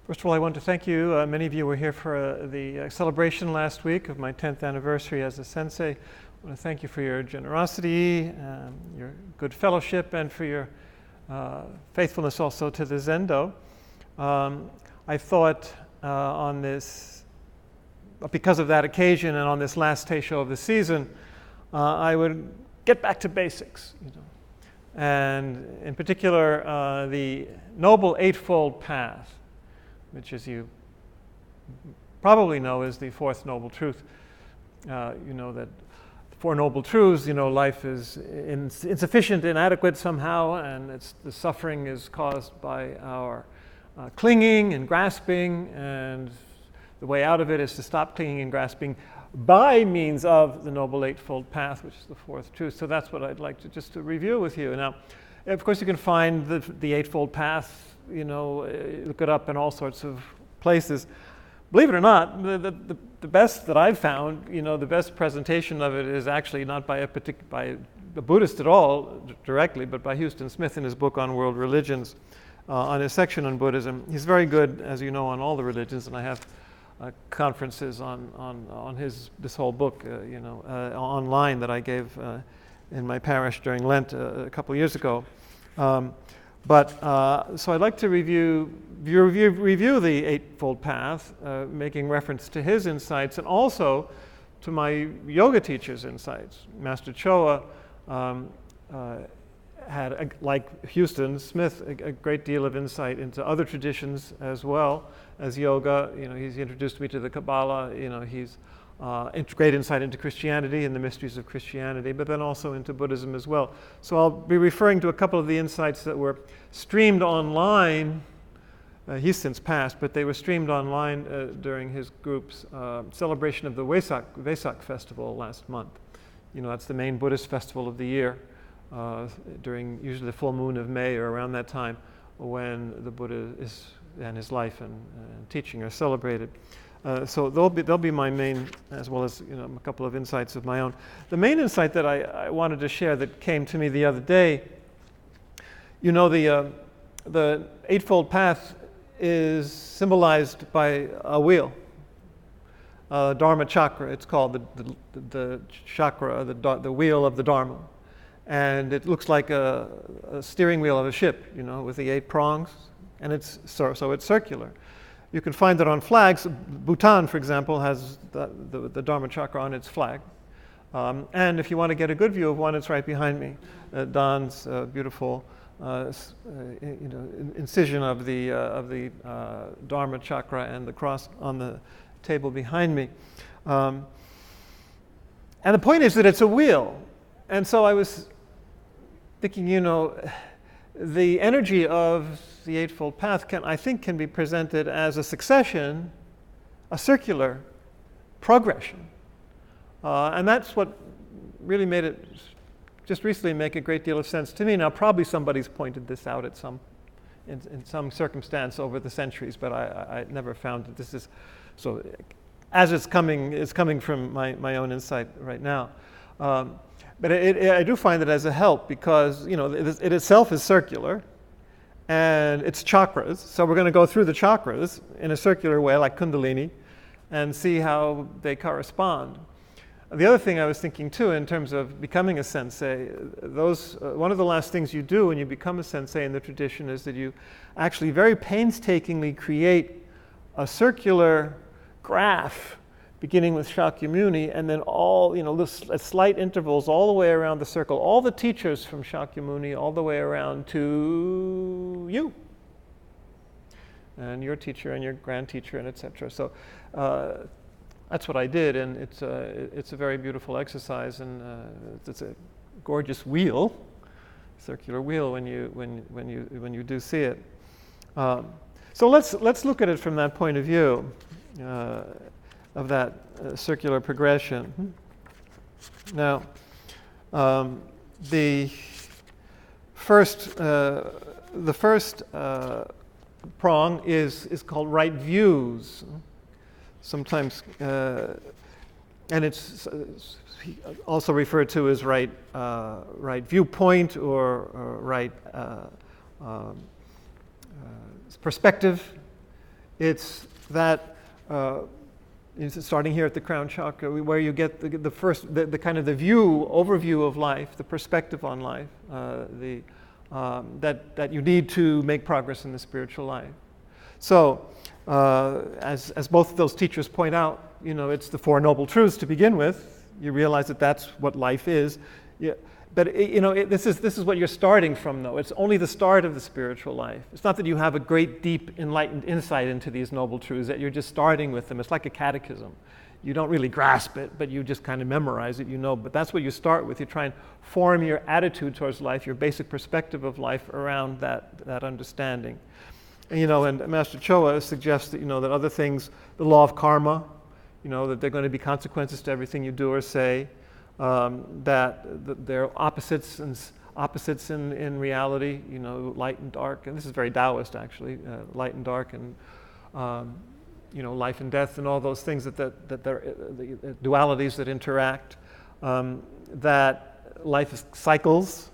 First of all, I want to thank you. Many of you were here for the celebration last week of my 10th anniversary as a sensei. I want to thank you for your generosity, your good fellowship, and for your faithfulness also to the Zendo. I thought on this, because of that occasion and on this last teisho of the season, I would get back to basics, and in particular the Noble Eightfold Path, which, as you probably know, is the fourth noble truth. You know that the Four Noble Truths, life is insufficient, inadequate somehow, and the suffering is caused by our clinging and grasping, and the way out of it is to stop clinging and grasping by means of the Noble Eightfold Path, which is the fourth truth. So that's what I'd like to just to review with you. Now, of course, you can find the Eightfold Path, look it up in all sorts of places. Believe it or not, the best that I've found, the best presentation of it is actually not by a Buddhist at all directly, but by Huston Smith in his book on world religions, on his section on Buddhism. He's very good, as you know, on all the religions, and I have conferences on this whole book, online that I gave in my parish during Lent a couple of years ago. So I'd like to review the Eightfold Path, making reference to his insights and also to my yoga teacher's insights. Master Choa had, like Huston Smith, a great deal of insight into other traditions as well as yoga. He's introduced me to the Kabbalah. He's great insight into Christianity and the mysteries of Christianity, but then also into Buddhism as well. So I'll be referring to a couple of the insights that were streamed online. He's since passed, but they were streamed online during his group's celebration of the Vesak festival last month. That's the main Buddhist festival of the year, during usually the full moon of May or around that time, when the Buddha and his life and teaching are celebrated. So they'll be my main, as well as a couple of insights of my own. The main insight that I wanted to share that came to me the other day, the Eightfold Path is symbolized by a wheel, Dharmachakra. It's called the chakra, the wheel of the Dharma, and it looks like a steering wheel of a ship, with the 8 prongs, and it's circular. You can find it on flags. Bhutan, for example, has the Dharmachakra on its flag. And if you want to get a good view of one, it's right behind me. Don's beautiful incision of the Dharmachakra and the cross on the table behind me. And the point is that it's a wheel. And so I was thinking, the energy of the Eightfold Path can be presented as a succession, a circular progression. And that's what really made it just recently make a great deal of sense to me. Now, probably somebody's pointed this out in some circumstance over the centuries, but I never found that this is so. As it's coming from my own insight right now. But I do find it as a help because it itself is circular, and it's chakras. So we're going to go through the chakras in a circular way, like Kundalini, and see how they correspond. The other thing I was thinking too, in terms of becoming a sensei, one of the last things you do when you become a sensei in the tradition is that you actually very painstakingly create a circular graph, beginning with Shakyamuni, and then at slight intervals all the way around the circle, all the teachers from Shakyamuni all the way around to you, and your teacher and your grand teacher, and etc. So that's what I did, and it's a very beautiful exercise, and it's a gorgeous wheel, circular wheel when you do see it. So let's look at it from that point of view. Of that circular progression. Now, the first prong is called right views. Sometimes, and it's also referred to as right viewpoint or right perspective. It's that, starting here at the crown chakra, where you get the first, the kind of the overview of life, the perspective on life, that you need to make progress in the spiritual life. So, as both of those teachers point out, it's the Four Noble Truths to begin with. You realize that that's what life is. Yeah. But this is what you're starting from, though. It's only the start of the spiritual life. It's not that you have a great, deep, enlightened insight into these noble truths, that you're just starting with them. It's like a catechism. You don't really grasp it, but you just kind of memorize it, But that's what you start with. You try and form your attitude towards life, your basic perspective of life around that understanding. And Master Choa suggests that, that other things, the law of karma, that there are going to be consequences to everything you do or say. That there are opposites in reality, light and dark, and this is very Taoist actually, light and dark, and life and death, and all those things that there are the dualities that interact. That life is cycles.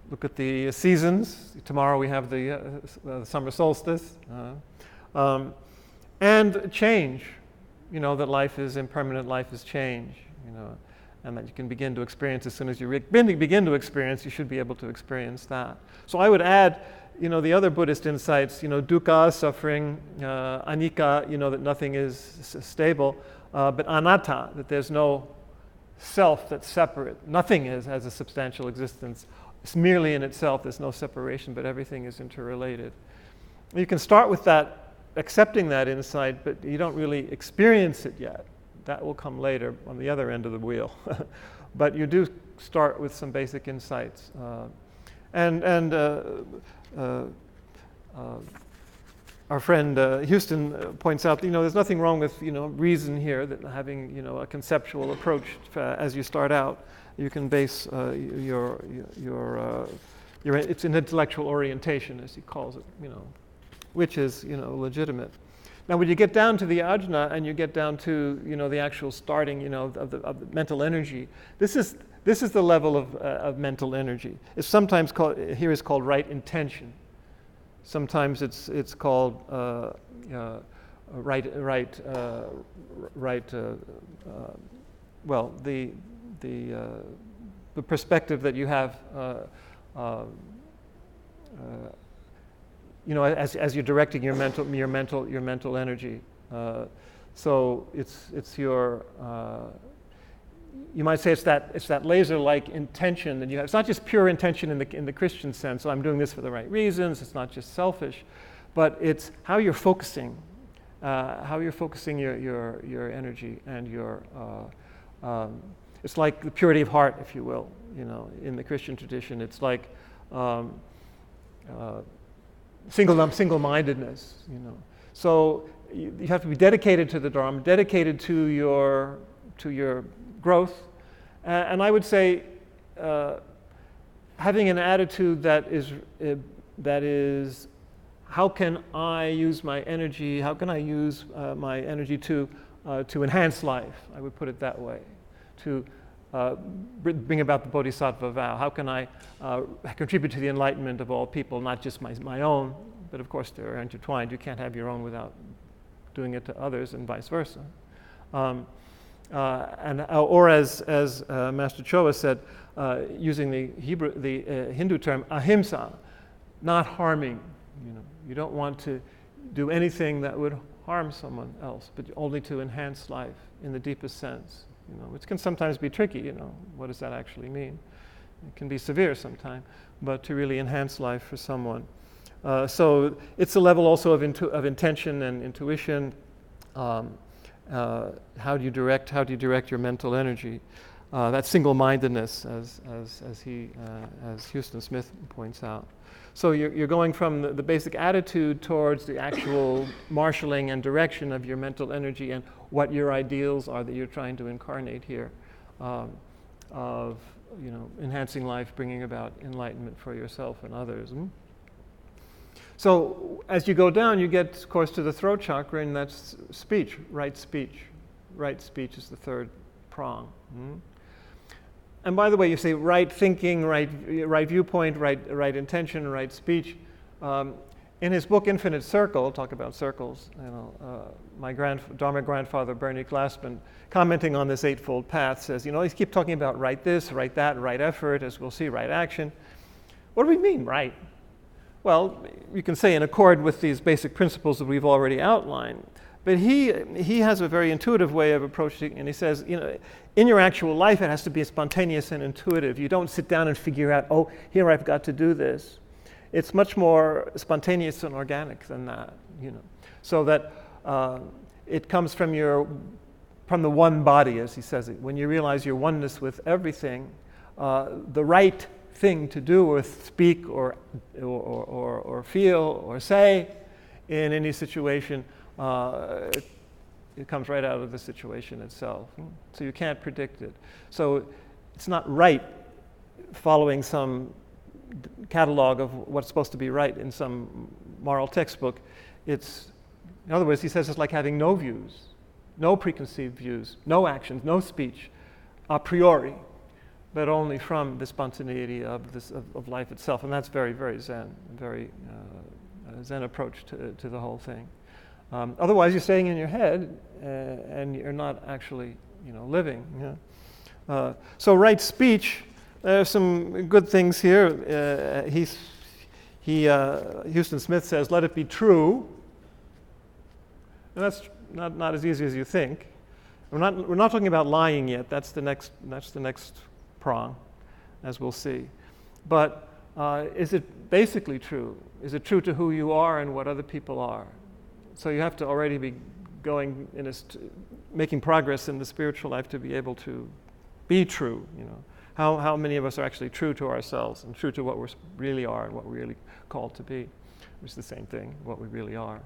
Look at the seasons. Tomorrow we have the summer solstice, and change. That life is impermanent. Life is change. And that you can begin to experience as soon as you begin to experience, you should be able to experience that. So I would add, the other Buddhist insights, dukkha, suffering, anicca, that nothing is stable, but anatta, that there's no self that's separate. Nothing has a substantial existence. It's merely in itself. There's no separation, but everything is interrelated. You can start with that, accepting that insight, but you don't really experience it yet. That will come later on the other end of the wheel. But you do start with some basic insights. Our friend Houston points out, there's nothing wrong with, reason here, that having, a conceptual approach as you start out. You can base it's an intellectual orientation, as he calls it, which is, legitimate. Now, when you get down to the ajna and you get down to the actual starting of the mental energy, this is the level of mental energy. It's sometimes called right intention. Sometimes it's called the perspective that you have. As you're directing your mental energy. So it's your, you might say it's that laser-like intention that you have. It's not just pure intention in the Christian sense. So I'm doing this for the right reasons. It's not just selfish, but it's how you're focusing, your energy and your. It's like the purity of heart, if you will. In the Christian tradition, it's like. Single-mindedness, So you have to be dedicated to the Dharma, dedicated to your growth, and I would say having an attitude that is, how can I use my energy? How can I use my energy to enhance life? I would put it that way, to bring about the bodhisattva vow. How can I contribute to the enlightenment of all people, not just my own, but of course they're intertwined. You can't have your own without doing it to others, and vice versa. Or as Master Choa said, using the Hindu term ahimsa, not harming. You don't want to do anything that would harm someone else, but only to enhance life in the deepest sense. Which can sometimes be tricky, what does that actually mean? It can be severe sometimes, but to really enhance life for someone. So it's a level also of intention and intuition. How do you direct your mental energy? That single-mindedness, as Houston Smith points out. So you're going from the basic attitude towards the actual marshaling and direction of your mental energy and what your ideals are that you're trying to incarnate here, of enhancing life, bringing about enlightenment for yourself and others. So as you go down, you get, of course, to the throat chakra, and that's speech, right speech. Right speech is the third prong. And by the way, you say right thinking, right viewpoint, right intention, right speech. In his book Infinite Circle, talk about circles, my Dharma grandfather Bernie Glassman, commenting on this Eightfold Path, says, he keeps talking about right this, right that, right effort, as we'll see, right action. What do we mean, right? Well, you can say in accord with these basic principles that we've already outlined. But he has a very intuitive way of approaching it, and he says, in your actual life, it has to be spontaneous and intuitive. You don't sit down and figure out, oh, here I've got to do this. It's much more spontaneous and organic than that, so that it comes from the one body, as he says it. When you realize your oneness with everything, the right thing to do or speak or feel or say in any situation, it comes right out of the situation itself. So you can't predict it. So it's not right following some catalog of what's supposed to be right in some moral textbook. In other words, he says it's like having no views, no preconceived views, no actions, no speech, a priori, but only from the spontaneity of life itself. And that's very, very Zen, very Zen approach to the whole thing. Otherwise, you're staying in your head, and you're not actually, living. So right speech. There's some good things here. Houston Smith says, "Let it be true," and that's not as easy as you think. We're not talking about lying yet. That's the next prong, as we'll see. But is it basically true? Is it true to who you are and what other people are? So you have to already be going making progress in the spiritual life to be able to be true. How many of us are actually true to ourselves and true to what we really are and what we're really called to be, which is the same thing, what we really are.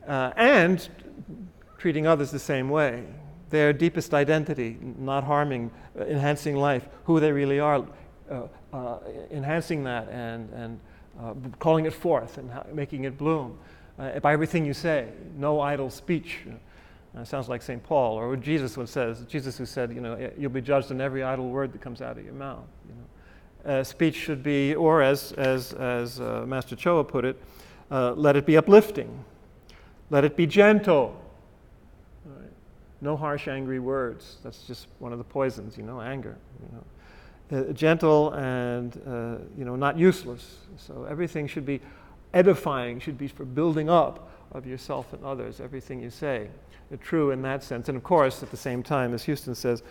And treating others the same way. Their deepest identity, not harming, enhancing life, who they really are, enhancing that and calling it forth and making it bloom. By everything you say, no idle speech. Sounds like St. Paul, or what Jesus who said, you'll be judged on every idle word that comes out of your mouth. Speech should be, or as Master Choa put it, let it be uplifting, let it be gentle. Right. No harsh, angry words. That's just one of the poisons, anger. Gentle and not useless. So everything should be edifying, should be for building up of yourself and others. Everything you say. True in that sense, and of course, at the same time, as Houston says,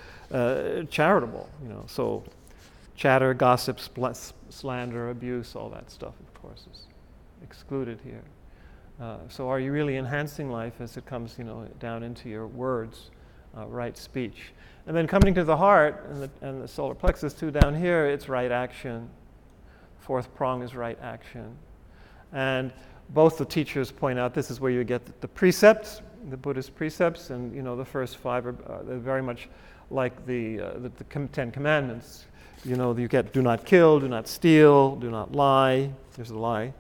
charitable. So chatter, gossip, slander, abuse, all that stuff, of course, is excluded here. So, are you really enhancing life as it comes, down into your words, right speech, and then coming to the heart and the solar plexus too down here? It's right action. Fourth prong is right action, and both the teachers point out this is where you get the precepts. The Buddhist precepts, and the first five are very much like the Ten Commandments. You get do not kill, do not steal, do not lie. There's a lie.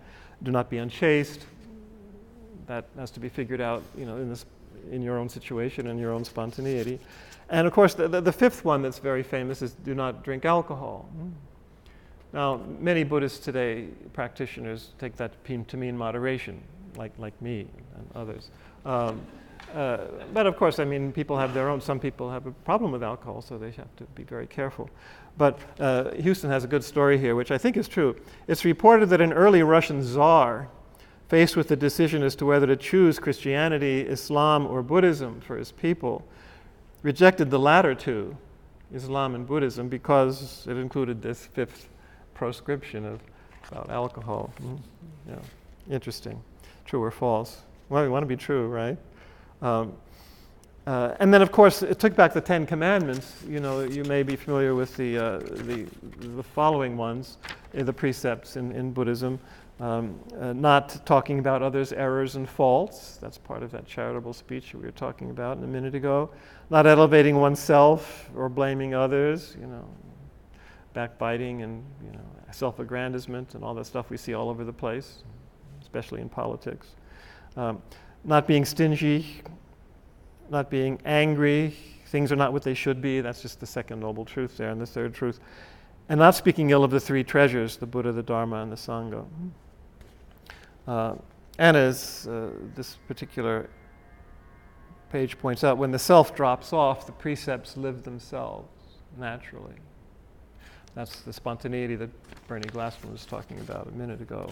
Do not be unchaste. That has to be figured out, in your own situation and your own spontaneity. And of course, the fifth one that's very famous is do not drink alcohol. Now, many Buddhists today, practitioners, take that to mean moderation, like me and others. But of course, people have their own. Some people have a problem with alcohol, so they have to be very careful. But Houston has a good story here, which I think is true. It's reported that an early Russian czar, faced with the decision as to whether to choose Christianity, Islam, or Buddhism for his people, rejected the latter two, Islam and Buddhism, because it included this fifth proscription about alcohol. Interesting. True or false? Well, we want to be true, right? And then, of course, it took back the Ten Commandments. You may be familiar with the following ones, the precepts in Buddhism. Not talking about others' errors and faults. That's part of that charitable speech we were talking about a minute ago. Not elevating oneself or blaming others. Backbiting and self-aggrandizement and all that stuff we see all over the place, especially in politics. Not being stingy, not being angry. Things are not what they should be. That's just the second noble truth there. And the third truth. And not speaking ill of the three treasures, the Buddha, the Dharma, and the Sangha. And as this particular page points out, when the self drops off, the precepts live themselves naturally. That's the spontaneity that Bernie Glassman was talking about a minute ago.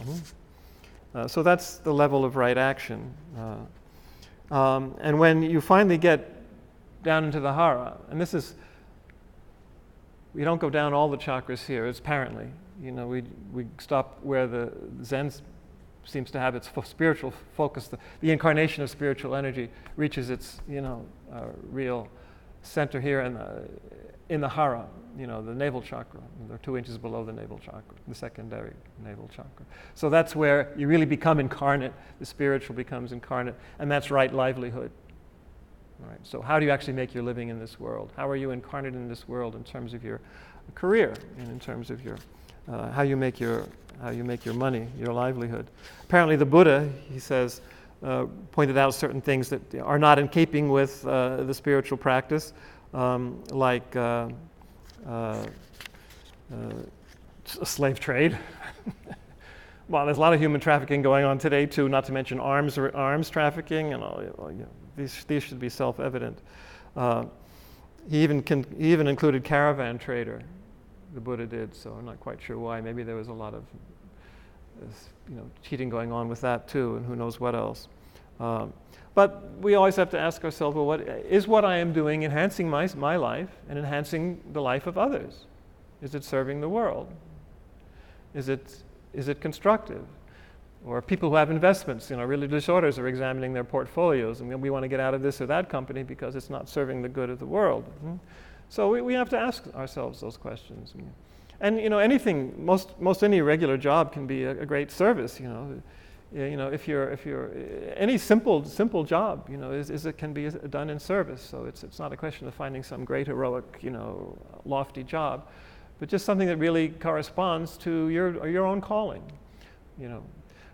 So that's the level of right action. And when you finally get down into the hara, and this is, we don't go down all the chakras here, it's apparently. We stop where the Zen seems to have its spiritual focus. The incarnation of spiritual energy reaches its, real center here in the hara, the navel chakra. They're 2 inches below the navel chakra, the secondary navel chakra. So that's where you really become incarnate. The spiritual becomes incarnate, and that's right livelihood. Right. So how do you actually make your living in this world? How are you incarnate in this world in terms of your career and in terms of your how you make your money, your livelihood? Apparently, the Buddha, he says, pointed out certain things that are not in keeping with the spiritual practice, like a slave trade. Well, there's a lot of human trafficking going on today too. Not to mention arms trafficking and all. These should be self-evident. He even included caravan trader. The Buddha did, so I'm not quite sure why. Maybe there was a lot of cheating going on with that too, and who knows what else. But we always have to ask ourselves, well, what I am doing enhancing my life and enhancing the life of others? Is it serving the world? Is it constructive? Or people who have investments, religious orders are examining their portfolios, and we want to get out of this or that company because it's not serving the good of the world. So we have to ask ourselves those questions. And anything, most any regular job can be a great service. If you're any simple job, it can be done in service. So it's not a question of finding some great heroic, lofty job, but just something that really corresponds to your own calling.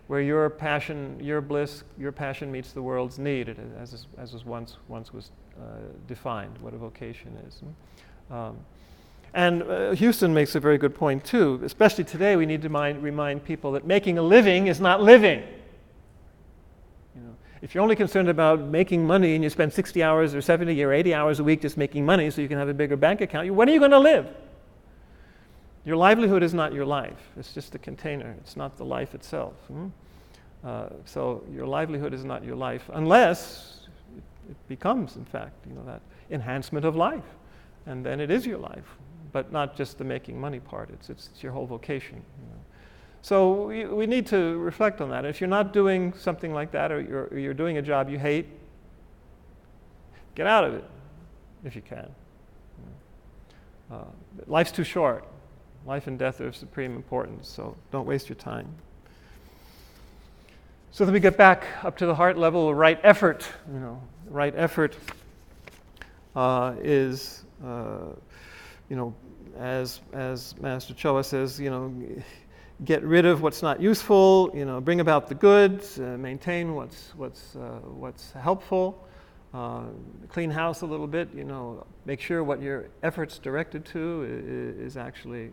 Where your passion, your bliss, your passion meets the world's need, as was once was defined, what a vocation is. And Houston makes a very good point too. Especially today, we need to remind people that making a living is not living. If you're only concerned about making money and you spend 60 hours or 70 or 80 hours a week just making money so you can have a bigger bank account, when are you going to live? Your livelihood is not your life. It's just a container. It's not the life itself. So your livelihood is not your life unless it becomes, in fact, that enhancement of life. And then it is your life, but not just the making money part. It's your whole vocation. So we need to reflect on that. If you're not doing something like that, or you're doing a job you hate, get out of it if you can. Life's too short. Life and death are of supreme importance, so don't waste your time. So then we get back up to the heart level. Right effort, right effort is, as Master Choa says, get rid of what's not useful, bring about the good, maintain what's helpful, clean house a little bit, make sure what your effort's directed to is actually,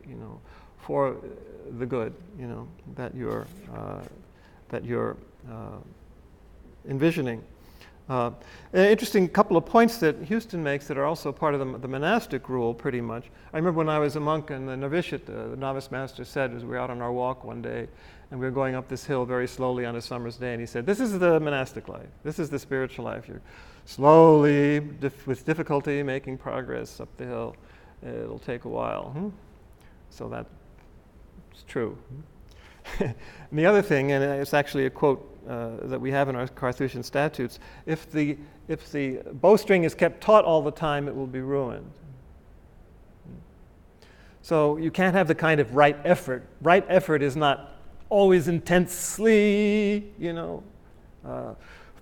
for the good, that you're envisioning. An interesting couple of points that Houston makes that are also part of the monastic rule, pretty much. I remember when I was a monk in the novitiate, the novice master said, as we were out on our walk one day, and we were going up this hill very slowly on a summer's day, and he said, "This is the monastic life. This is the spiritual life. You're slowly, with difficulty, making progress up the hill. It'll take a while." So that's true. And the other thing, and it's actually a quote that we have in our Carthusian statutes, if the bowstring is kept taut all the time, it will be ruined. So you can't have the kind of right effort. Right effort is not always intensely,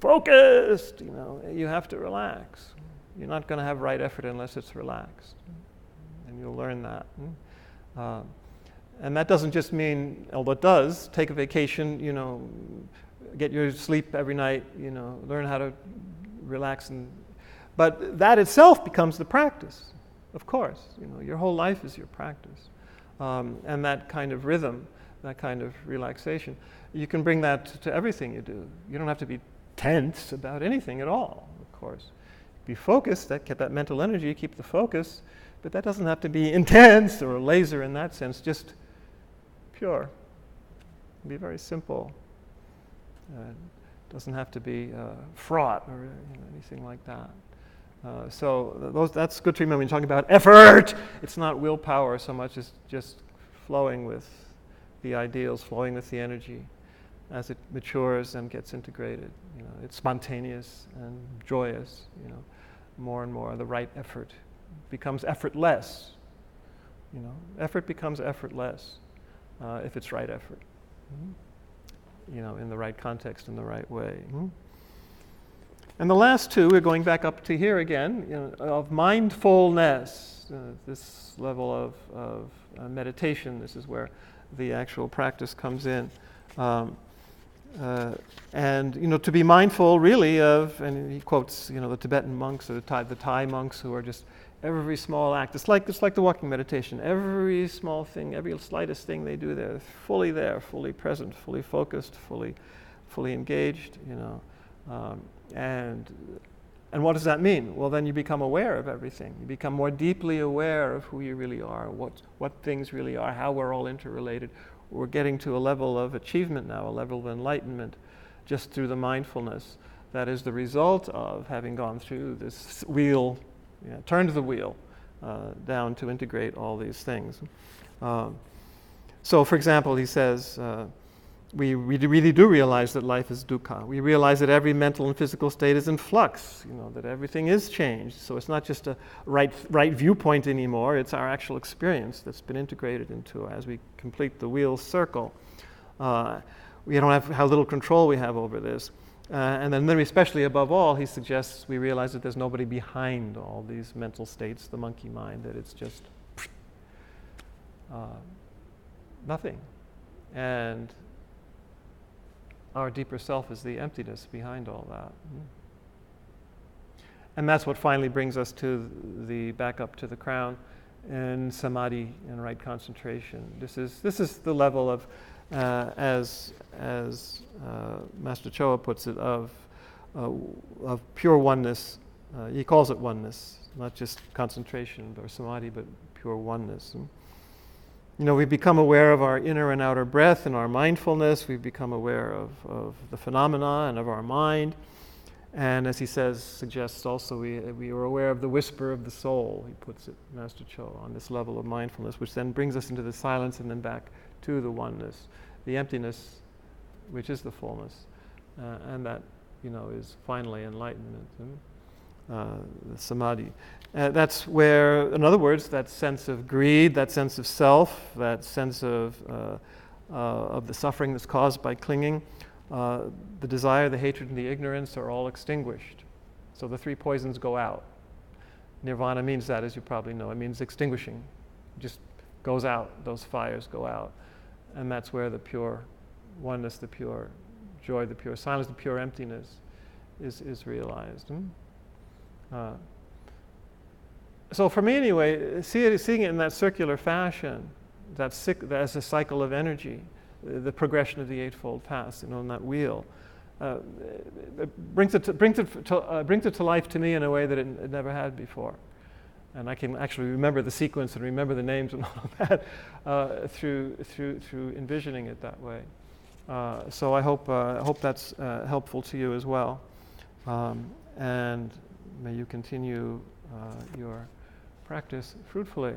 focused. You have to relax. You're not going to have right effort unless it's relaxed, and you'll learn that. And that doesn't just mean, although it does, take a vacation, get your sleep every night, learn how to relax. But that itself becomes the practice, of course. Your whole life is your practice. And that kind of rhythm that kind of relaxation. You can bring that to everything you do. You don't have to be tense about anything at all, of course. Be focused, get that mental energy, keep the focus, but that doesn't have to be intense or laser in that sense, just pure. Be very simple. Doesn't have to be fraught or anything like that. So that's good to remember when you're talking about effort. It's not willpower so much as just flowing with the ideals, flowing with the energy as it matures and gets integrated. It's spontaneous and joyous. More and more the right effort becomes effortless. Effort becomes effortless if it's right effort. In the right context, in the right way. And the last two, we're going back up to here again, of mindfulness, this level of meditation. This is where the actual practice comes in. And to be mindful really of, and he quotes the Tibetan monks or the Thai monks who are just every small act. It's like the walking meditation. Every small thing, every slightest thing they do, they're fully there, fully present, fully focused, fully engaged. And what does that mean? Well, then you become aware of everything. You become more deeply aware of who you really are, what things really are, how we're all interrelated. We're getting to a level of achievement now, a level of enlightenment, just through the mindfulness that is the result of having gone through this wheel, turned the wheel down to integrate all these things. So, for example, he says, we really do realize that life is dukkha. We realize that every mental and physical state is in flux, that everything is changed. So it's not just a right viewpoint anymore, it's our actual experience that's been integrated into as we complete the wheel circle. We don't have how little control we have over this. And then especially above all, he suggests we realize that there's nobody behind all these mental states, the monkey mind, that it's just nothing. And our deeper self is the emptiness behind all that. And that's what finally brings us back up to the crown and samadhi and right concentration. This is the level of, as Master Choa puts it, of pure oneness. He calls it oneness, not just concentration or samadhi, but pure oneness. We become aware of our inner and outer breath and our mindfulness. We become aware of the phenomena and of our mind. And as he suggests also, we are aware of the whisper of the soul, he puts it, Master Cho, on this level of mindfulness, which then brings us into the silence and then back to the oneness, the emptiness, which is the fullness. And that, is finally enlightenment, the samadhi. That's where, in other words, that sense of greed, that sense of self, that sense of the suffering that's caused by clinging, the desire, the hatred, and the ignorance are all extinguished. So the three poisons go out. Nirvana means that, as you probably know. It means extinguishing. It just goes out. Those fires go out. And that's where the pure oneness, the pure joy, the pure silence, the pure emptiness is realized. So for me anyway, seeing it in that circular fashion, as a cycle of energy, the progression of the Eightfold Path, on that wheel, it brings it to life to me in a way that it never had before. And I can actually remember the sequence and remember the names and all of that through envisioning it that way. So I hope that's helpful to you as well. And may you continue your practice fruitfully.